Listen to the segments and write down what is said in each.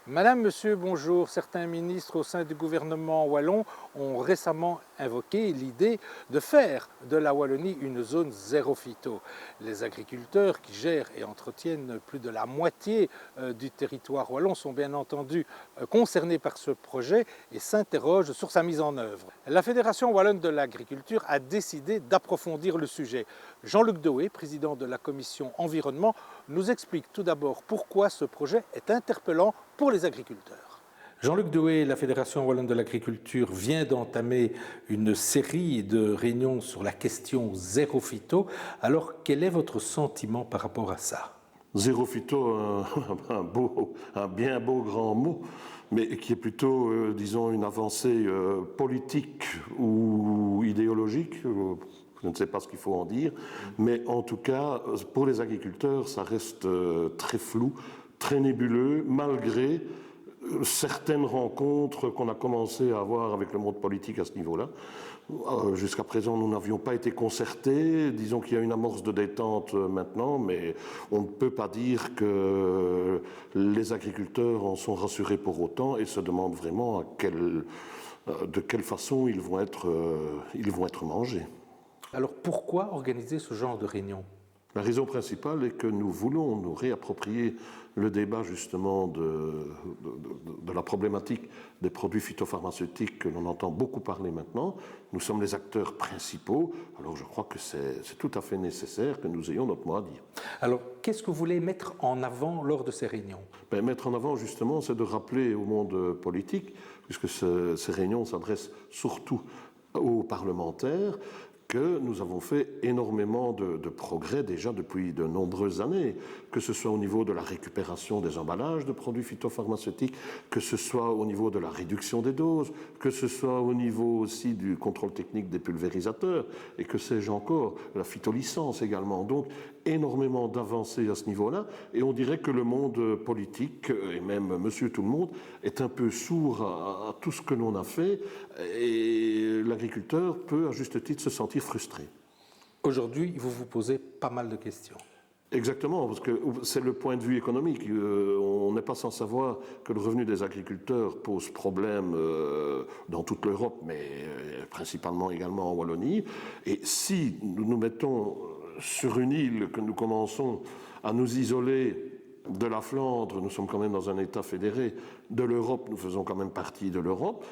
Madame, Monsieur, bonjour. Certains ministres au sein du gouvernement wallon ont récemment invoqué l'idée de faire de la Wallonie une zone zéro phyto. Les agriculteurs qui gèrent et entretiennent plus de la moitié du territoire wallon sont bien entendu concernés par ce projet et s'interrogent sur sa mise en œuvre. La Fédération wallonne de l'agriculture a décidé d'approfondir le sujet. Jean-Luc Doué, président de la commission environnement, nous explique tout d'abord pourquoi ce projet est interpellant pour les agriculteurs. Jean-Luc Doué, la Fédération wallonne de l'agriculture vient d'entamer une série de réunions sur la question zéro phyto. Alors, quel est votre sentiment par rapport à ça? Zéro phyto, un bien beau grand mot, mais qui est plutôt, disons, une avancée politique ou idéologique. Je ne sais pas ce qu'il faut en dire, mais en tout cas, pour les agriculteurs, ça reste très flou, très nébuleux, malgré certaines rencontres qu'on a commencé à avoir avec le monde politique à ce niveau-là. Jusqu'à présent, nous n'avions pas été concertés. Disons qu'il y a une amorce de détente maintenant, mais on ne peut pas dire que les agriculteurs en sont rassurés pour autant et se demandent vraiment de quelle façon ils vont être mangés. Alors pourquoi organiser ce genre de réunion? La raison principale est que nous voulons nous réapproprier le débat justement de la problématique des produits phytopharmaceutiques que l'on entend beaucoup parler maintenant. Nous sommes les acteurs principaux, alors je crois que c'est tout à fait nécessaire que nous ayons notre mot à dire. Alors, qu'est-ce que vous voulez mettre en avant lors de ces réunions? Mettre en avant justement, c'est de rappeler au monde politique, puisque ces réunions s'adressent surtout aux parlementaires, que nous avons fait énormément de progrès déjà depuis de nombreuses années, que ce soit au niveau de la récupération des emballages de produits phytopharmaceutiques, que ce soit au niveau de la réduction des doses, que ce soit au niveau aussi du contrôle technique des pulvérisateurs, et que sais-je encore, la phytolicence également. Donc, énormément d'avancées à ce niveau-là, et on dirait que le monde politique, et même monsieur tout le monde, est un peu sourd à tout ce que l'on a fait, et l'agriculteur peut, à juste titre, se sentir frustré. Aujourd'hui, vous vous posez pas mal de questions. Exactement, parce que c'est le point de vue économique. On n'est pas sans savoir que le revenu des agriculteurs pose problème dans toute l'Europe, mais principalement également en Wallonie. Et si nous nous mettons sur une île, que nous commençons à nous isoler de la Flandre, nous sommes quand même dans un État fédéré, de l'Europe, nous faisons quand même partie de l'Europe,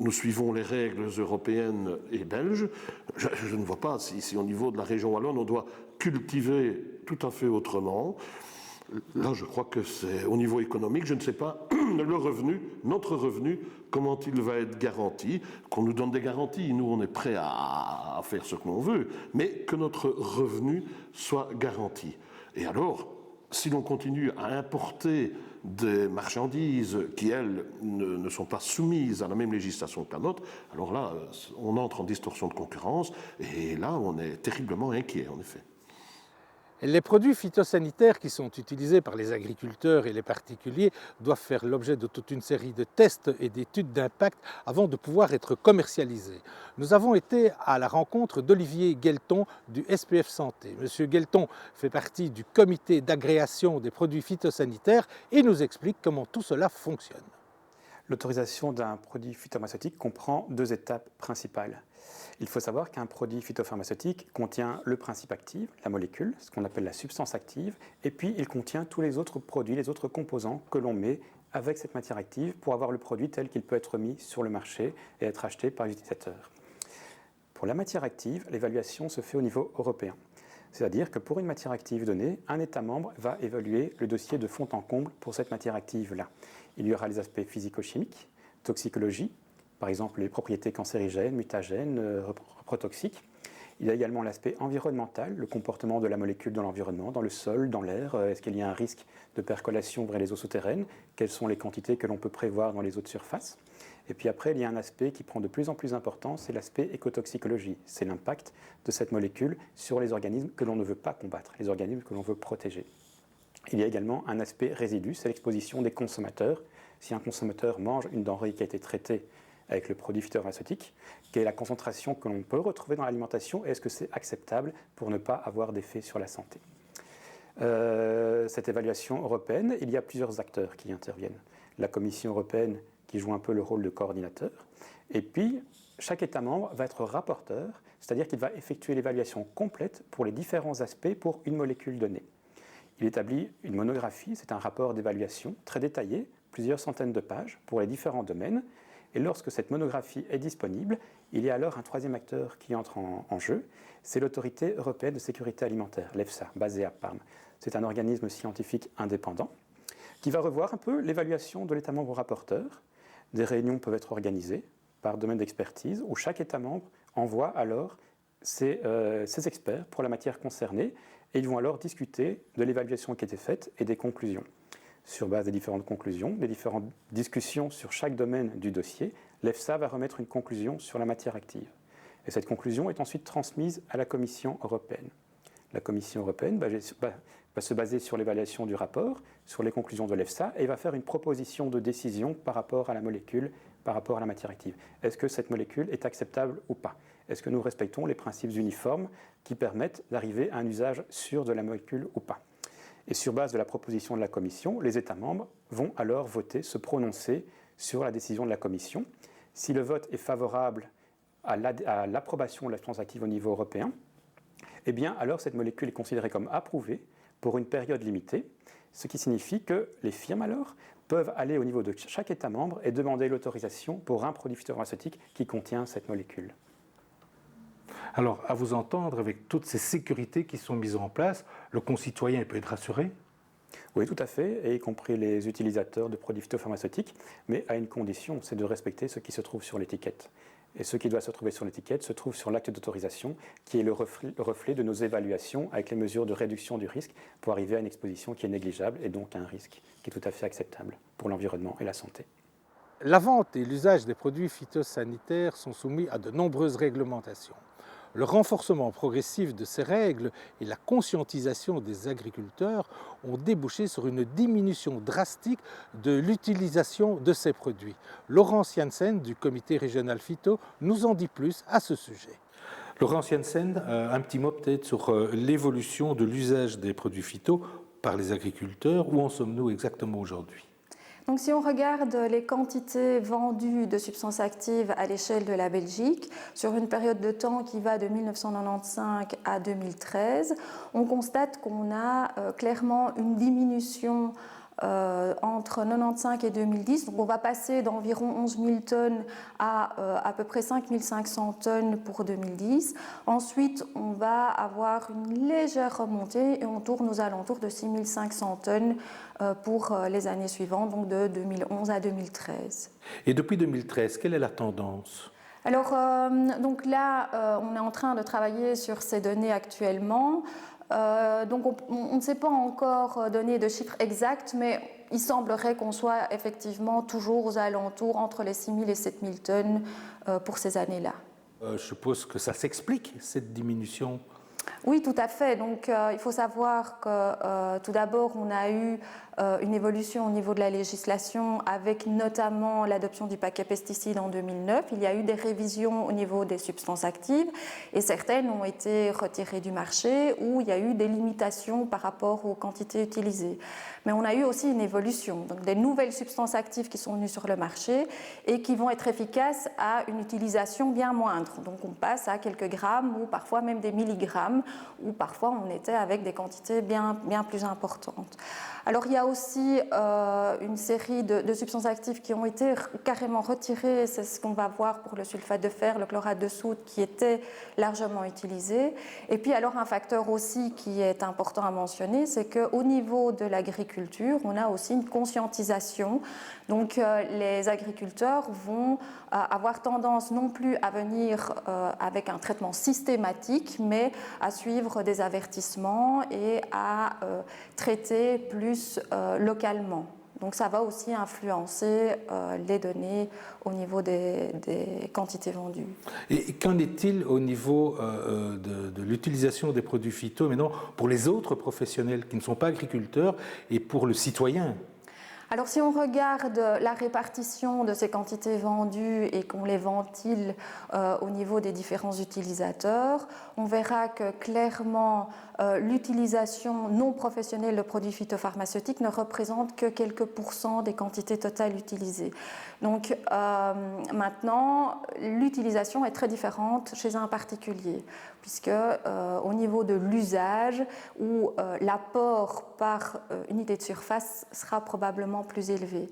nous suivons les règles européennes et belges, je ne vois pas si au niveau de la région wallonne, on doit cultiver tout à fait autrement. Là, je crois que c'est au niveau économique, je ne sais pas, le revenu, notre revenu, comment il va être garanti, qu'on nous donne des garanties, nous on est prêts à faire ce que l'on veut, mais que notre revenu soit garanti. Et alors, si l'on continue à importer des marchandises qui, elles, ne sont pas soumises à la même législation que la nôtre, alors là, on entre en distorsion de concurrence, et là, on est terriblement inquiet, en effet. Les produits phytosanitaires qui sont utilisés par les agriculteurs et les particuliers doivent faire l'objet de toute une série de tests et d'études d'impact avant de pouvoir être commercialisés. Nous avons été à la rencontre d'Olivier Guelton du SPF Santé. Monsieur Guelton fait partie du comité d'agréation des produits phytosanitaires et nous explique comment tout cela fonctionne. L'autorisation d'un produit phytopharmaceutique comprend deux étapes principales. Il faut savoir qu'un produit phytopharmaceutique contient le principe actif, la molécule, ce qu'on appelle la substance active, et puis il contient tous les autres produits, les autres composants que l'on met avec cette matière active pour avoir le produit tel qu'il peut être mis sur le marché et être acheté par les utilisateurs. Pour la matière active, l'évaluation se fait au niveau européen. C'est-à-dire que pour une matière active donnée, un État membre va évaluer le dossier de fond en comble pour cette matière active-là. Il y aura les aspects physico-chimiques, toxicologie, par exemple les propriétés cancérigènes, mutagènes, reprotoxiques. Il y a également l'aspect environnemental, le comportement de la molécule dans l'environnement, dans le sol, dans l'air. Est-ce qu'il y a un risque de percolation vers les eaux souterraines? Quelles sont les quantités que l'on peut prévoir dans les eaux de surface? Et puis après, il y a un aspect qui prend de plus en plus d'importance, c'est l'aspect écotoxicologie. C'est l'impact de cette molécule sur les organismes que l'on ne veut pas combattre, les organismes que l'on veut protéger. Il y a également un aspect résidu, c'est l'exposition des consommateurs. Si un consommateur mange une denrée qui a été traitée avec le produit phytopharmaceutique, quelle est la concentration que l'on peut retrouver dans l'alimentation et est-ce que c'est acceptable pour ne pas avoir d'effet sur la santé. Cette évaluation européenne, il y a plusieurs acteurs qui interviennent. la Commission européenne qui joue un peu le rôle de coordinateur. Et puis, chaque État membre va être rapporteur, c'est-à-dire qu'il va effectuer l'évaluation complète pour les différents aspects pour une molécule donnée. Il établit une monographie, c'est un rapport d'évaluation très détaillé, plusieurs centaines de pages pour les différents domaines. Et lorsque cette monographie est disponible, il y a alors un troisième acteur qui entre en jeu, c'est l'Autorité européenne de sécurité alimentaire, l'EFSA, basée à Parme. C'est un organisme scientifique indépendant qui va revoir un peu l'évaluation de l'État membre rapporteur. Des réunions peuvent être organisées par domaine d'expertise où chaque État membre envoie alors ses experts pour la matière concernée et ils vont alors discuter de l'évaluation qui a été faite et des conclusions. Sur base des différentes conclusions, des différentes discussions sur chaque domaine du dossier, l'EFSA va remettre une conclusion sur la matière active. Et cette conclusion est ensuite transmise à la Commission européenne. La Commission européenne va se baser sur l'évaluation du rapport, sur les conclusions de l'EFSA, et va faire une proposition de décision par rapport à la molécule, par rapport à la matière active. Est-ce que cette molécule est acceptable ou pas? Est-ce que nous respectons les principes uniformes qui permettent d'arriver à un usage sûr de la molécule ou pas? Et sur base de la proposition de la Commission, les États membres vont alors voter, se prononcer sur la décision de la Commission. Si le vote est favorable à l'approbation de la substance active au niveau européen, eh bien alors cette molécule est considérée comme approuvée pour une période limitée, ce qui signifie que les firmes alors peuvent aller au niveau de chaque État membre et demander l'autorisation pour un produit phytopharmaceutique qui contient cette molécule. Alors, à vous entendre, avec toutes ces sécurités qui sont mises en place, le concitoyen peut être rassuré? Oui, tout à fait, et y compris les utilisateurs de produits phytopharmaceutiques, mais à une condition, c'est de respecter ce qui se trouve sur l'étiquette. Et ce qui doit se trouver sur l'étiquette se trouve sur l'acte d'autorisation, qui est le reflet de nos évaluations avec les mesures de réduction du risque pour arriver à une exposition qui est négligeable et donc à un risque qui est tout à fait acceptable pour l'environnement et la santé. La vente et l'usage des produits phytosanitaires sont soumis à de nombreuses réglementations. Le renforcement progressif de ces règles et la conscientisation des agriculteurs ont débouché sur une diminution drastique de l'utilisation de ces produits. Laurence Janssen du comité régional phyto nous en dit plus à ce sujet. Laurence Janssen, un petit mot peut-être sur l'évolution de l'usage des produits phyto par les agriculteurs. Où en sommes-nous exactement aujourd'hui ? Donc, si on regarde les quantités vendues de substances actives à l'échelle de la Belgique, sur une période de temps qui va de 1995 à 2013, on constate qu'on a clairement une diminution entre 1995 et 2010. Donc, on va passer d'environ 11 000 tonnes à peu près 5 500 tonnes pour 2010. Ensuite, on va avoir une légère remontée et on tourne aux alentours de 6 500 tonnes pour les années suivantes, donc de 2011 à 2013. Et depuis 2013, quelle est la tendance ? Alors, donc là, on est en train de travailler sur ces données actuellement. Donc on ne sait pas encore donner de chiffres exacts, mais il semblerait qu'on soit effectivement toujours aux alentours entre les 6 000 et 7 000 tonnes pour ces années-là. Je suppose que ça s'explique, cette diminution. Oui, tout à fait. Donc, il faut savoir que tout d'abord, on a eu une évolution au niveau de la législation avec notamment l'adoption du paquet pesticides en 2009. Il y a eu des révisions au niveau des substances actives et certaines ont été retirées du marché où il y a eu des limitations par rapport aux quantités utilisées. Mais on a eu aussi une évolution, donc des nouvelles substances actives qui sont venues sur le marché et qui vont être efficaces à une utilisation bien moindre. Donc on passe à quelques grammes ou parfois même des milligrammes, ou parfois on était avec des quantités bien plus importantes. Alors il y a aussi une série de substances actives qui ont été carrément retirées, c'est ce qu'on va voir pour le sulfate de fer, le chlorate de soude qui était largement utilisé. Et puis alors un facteur aussi qui est important à mentionner, c'est qu'au niveau de l'agriculture, on a aussi une conscientisation. Donc les agriculteurs vont avoir tendance non plus à venir avec un traitement systématique, mais à suivre des avertissements et à traiter plus localement. Donc ça va aussi influencer les données au niveau des quantités vendues. Et qu'en est-il au niveau de l'utilisation des produits phyto, maintenant, pour les autres professionnels qui ne sont pas agriculteurs et pour le citoyen ? Alors si on regarde la répartition de ces quantités vendues et qu'on les ventile au niveau des différents utilisateurs, on verra que clairement l'utilisation non professionnelle de produits phytopharmaceutiques ne représente que quelques pourcents des quantités totales utilisées. Donc maintenant, l'utilisation est très différente chez un particulier, puisque au niveau de l'usage, où l'apport par unité de surface sera probablement plus élevé.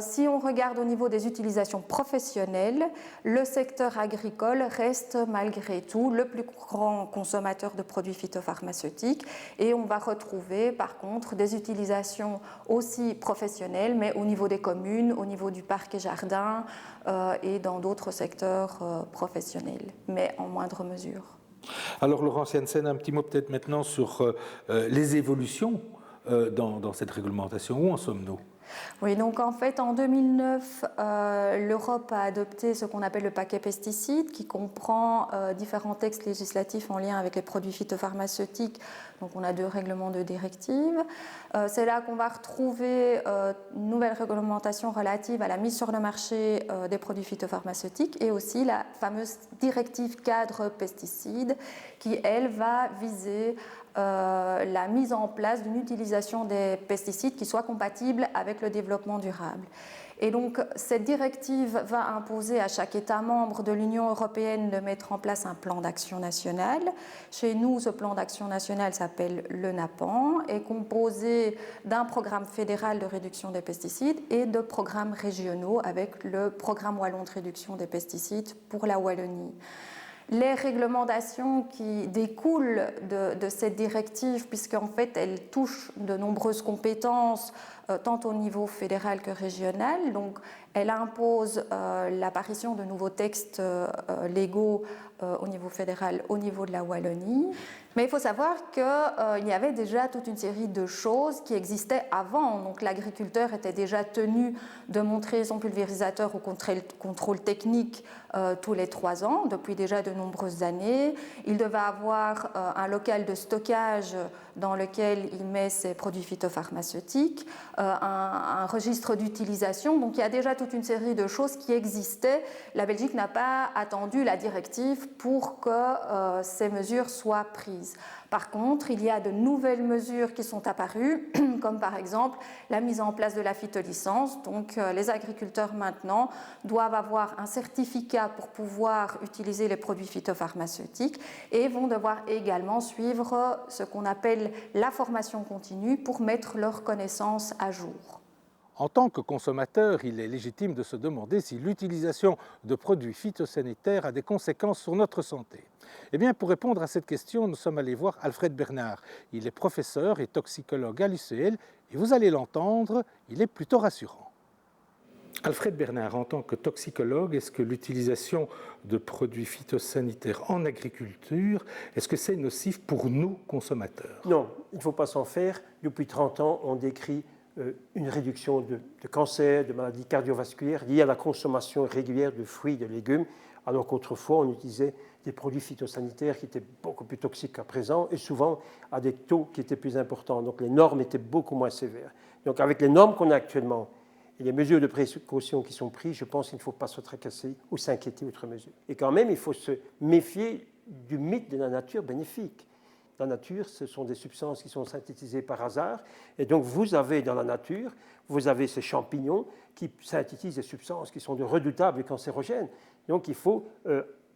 Si on regarde au niveau des utilisations professionnelles, le secteur agricole reste malgré tout le plus grand consommateur de produits phytopharmaceutiques et on va retrouver par contre des utilisations aussi professionnelles, mais au niveau des communes, au niveau du parc et jardin et dans d'autres secteurs professionnels, mais en moindre mesure. Alors Laurence Janssen, un petit mot peut-être maintenant sur les évolutions dans cette réglementation. Où en sommes-nous ? Oui, donc en fait en 2009, l'Europe a adopté ce qu'on appelle le paquet pesticides qui comprend différents textes législatifs en lien avec les produits phytopharmaceutiques. Donc on a 2 règlements de directives. C'est là qu'on va retrouver une nouvelle réglementation relative à la mise sur le marché des produits phytopharmaceutiques et aussi la fameuse directive cadre pesticides qui, elle, va viser la mise en place d'une utilisation des pesticides qui soit compatible avec le développement durable. Et donc, cette directive va imposer à chaque État membre de l'Union européenne de mettre en place un plan d'action national. Chez nous, ce plan d'action national s'appelle le NAPAN, est composé d'un programme fédéral de réduction des pesticides et de programmes régionaux avec le programme wallon de réduction des pesticides pour la Wallonie. Les réglementations qui découlent de cette directive, puisqu'en fait elle touche de nombreuses compétences, tant au niveau fédéral que régional, donc elle impose l'apparition de nouveaux textes légaux au niveau fédéral, au niveau de la Wallonie. Mais il faut savoir qu'il y avait déjà toute une série de choses qui existaient avant. Donc l'agriculteur était déjà tenu de montrer son pulvérisateur au contrôle technique tous les 3 ans, depuis déjà de nombreuses années. Il devait avoir un local de stockage dans lequel il met ses produits phytopharmaceutiques, un registre d'utilisation. Donc il y a déjà toute une série de choses qui existaient. La Belgique n'a pas attendu la directive pour que ces mesures soient prises. Par contre, il y a de nouvelles mesures qui sont apparues, comme par exemple la mise en place de la phytolicence. Donc, les agriculteurs maintenant doivent avoir un certificat pour pouvoir utiliser les produits phytopharmaceutiques et vont devoir également suivre ce qu'on appelle la formation continue pour mettre leurs connaissances à jour. En tant que consommateur, il est légitime de se demander si l'utilisation de produits phytosanitaires a des conséquences sur notre santé. Eh bien, pour répondre à cette question, nous sommes allés voir Alfred Bernard. Il est professeur et toxicologue à l'UCL et vous allez l'entendre, il est plutôt rassurant. Alfred Bernard, en tant que toxicologue, est-ce que l'utilisation de produits phytosanitaires en agriculture, est-ce que c'est nocif pour nous, consommateurs ? Non, il ne faut pas s'en faire. Depuis 30 ans, on décrit une réduction de cancers, de maladies cardiovasculaires liées à la consommation régulière de fruits et de légumes, alors qu'autrefois on utilisait des produits phytosanitaires qui étaient beaucoup plus toxiques qu'à présent et souvent à des taux qui étaient plus importants. Donc les normes étaient beaucoup moins sévères. Donc avec les normes qu'on a actuellement et les mesures de précaution qui sont prises, je pense qu'il ne faut pas se tracasser ou s'inquiéter outre mesure. Et quand même, il faut se méfier du mythe de la nature bénéfique. La nature, ce sont des substances qui sont synthétisées par hasard. Et donc, vous avez dans la nature, vous avez ces champignons qui synthétisent des substances qui sont de redoutables cancérogènes. Donc, il faut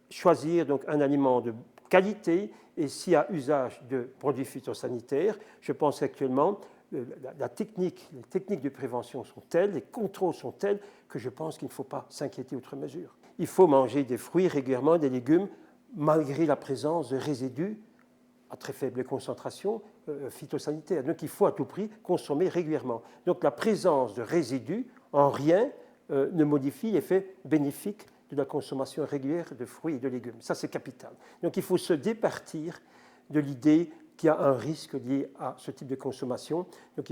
choisir donc, un aliment de qualité. Et s'il y a usage de produits phytosanitaires, je pense qu'actuellement, les techniques de prévention sont telles, les contrôles sont tels que je pense qu'il ne faut pas s'inquiéter outre mesure. Il faut manger des fruits régulièrement, des légumes, malgré la présence de résidus à très faible concentration phytosanitaire. Donc il faut à tout prix consommer régulièrement. Donc la présence de résidus en rien ne modifie l'effet bénéfique de la consommation régulière de fruits et de légumes. Ça, c'est capital. Donc il faut se départir de l'idée qu'il y a un risque lié à ce type de consommation. Donc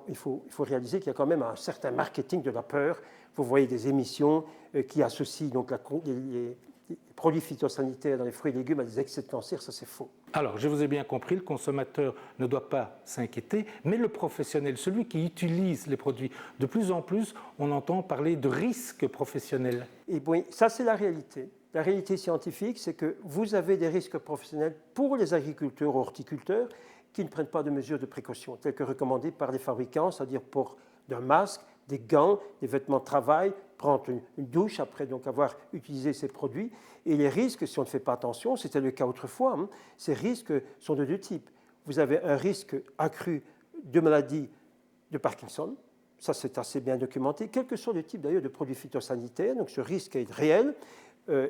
il faut réaliser qu'il y a quand même un certain marketing de la peur. Vous voyez des émissions qui associent donc produits phytosanitaires dans les fruits et légumes a des excès de cancer, ça c'est faux. Alors, je vous ai bien compris, le consommateur ne doit pas s'inquiéter, mais le professionnel, celui qui utilise les produits, de plus en plus, on entend parler de risques professionnels. Et bon, ça c'est la réalité. La réalité scientifique, c'est que vous avez des risques professionnels pour les agriculteurs ou horticulteurs qui ne prennent pas de mesures de précaution, telles que recommandées par les fabricants, c'est-à-dire port d'un masque, des gants, des vêtements de travail, prendre une douche après donc avoir utilisé ces produits. Et les risques, si on ne fait pas attention, c'était le cas autrefois, ces risques sont de deux types. Vous avez un risque accru de maladie de Parkinson, ça c'est assez bien documenté, quel que soit le type d'ailleurs de produits phytosanitaires, donc ce risque est réel.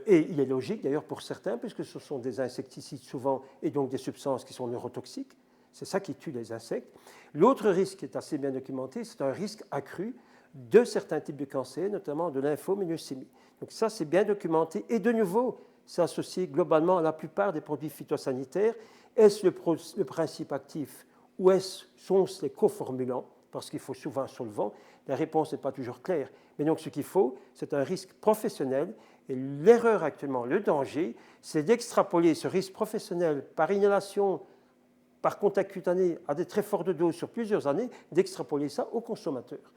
Et il est logique d'ailleurs pour certains, puisque ce sont des insecticides souvent et donc des substances qui sont neurotoxiques. C'est ça qui tue les insectes. L'autre risque qui est assez bien documenté, c'est un risque accru de certains types de cancers, notamment de lymphome et leucémie. Donc ça, c'est bien documenté. Et de nouveau, c'est associé globalement à la plupart des produits phytosanitaires. Est-ce le principe actif ou sont-ce les coformulants? Parce qu'il faut souvent un solvant. La réponse n'est pas toujours claire. Mais donc ce qu'il faut, c'est un risque professionnel. Et l'erreur actuellement, le danger, c'est d'extrapoler ce risque professionnel par inhalation, par contact cutané à des très fortes doses sur plusieurs années, d'extrapoler ça aux consommateurs.